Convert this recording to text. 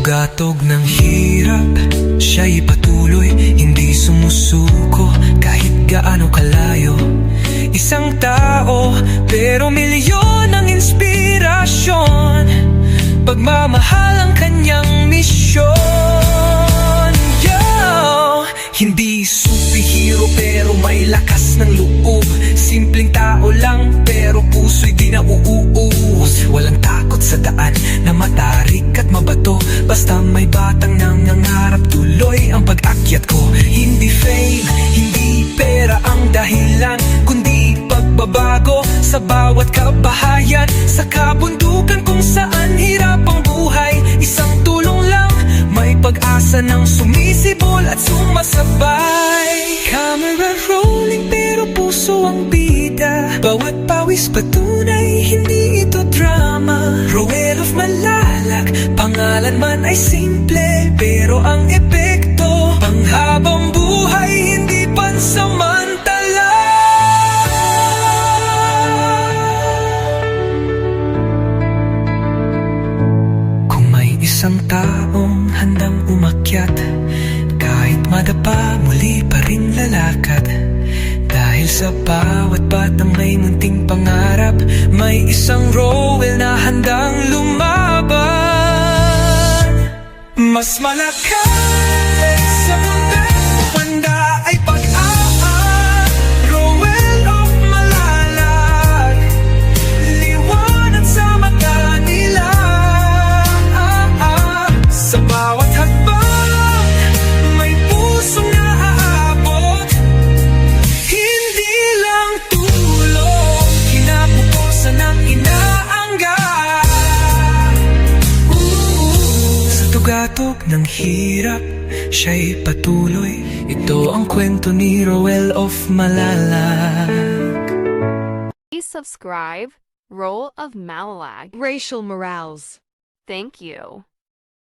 Gatog ng hirap, siya'y patuloy, hindi sumusuko kahit gaano kalayo. Isang tao, pero milyon ang inspirasyon. Pagmamahal ang kanyang misyon. Hindi superhero pero may lakas ng loob. Simpleng tao lang pero puso'y di nauuus. Walang takot sa daan na matarik at mabato. Basta may batang nangangarap, tuloy ang pag-akyat ko. Hindi fame, hindi pera ang dahilan, kundi pagbabago sa bawat kabahayan. Sa kabundukan kung saan hirap ang buhay, isang tulong lang, may pag-asa ng sumisibol at sumasabay. Camera rolling pero puso ang bida, bawat pawis patunay, hindi ito drama. Roel of Malalag, pangalan man ay simple, pero ang epekto panghabang buhay, hindi pansamantala. Kung may isang taong handang umakyat, kahit madapa muli pa rin lalakad. Dahil sa bawat batang may munting pangarap, may isang Roel na handang lumaban. Mas malakas sa mundang panda ay pag-aak. Roel of Malalag, liwanag sa mata nila. Sa bawat hakbang may pusong naaabot, hindi lang tulong, kinabukasan ang inaangga. Sa tugatog ng hirap, siya'y patuloy. Ito ang kwento ni Roel of Malalag. Please subscribe, Roel of Malalag. Rachel Morales. Thank you.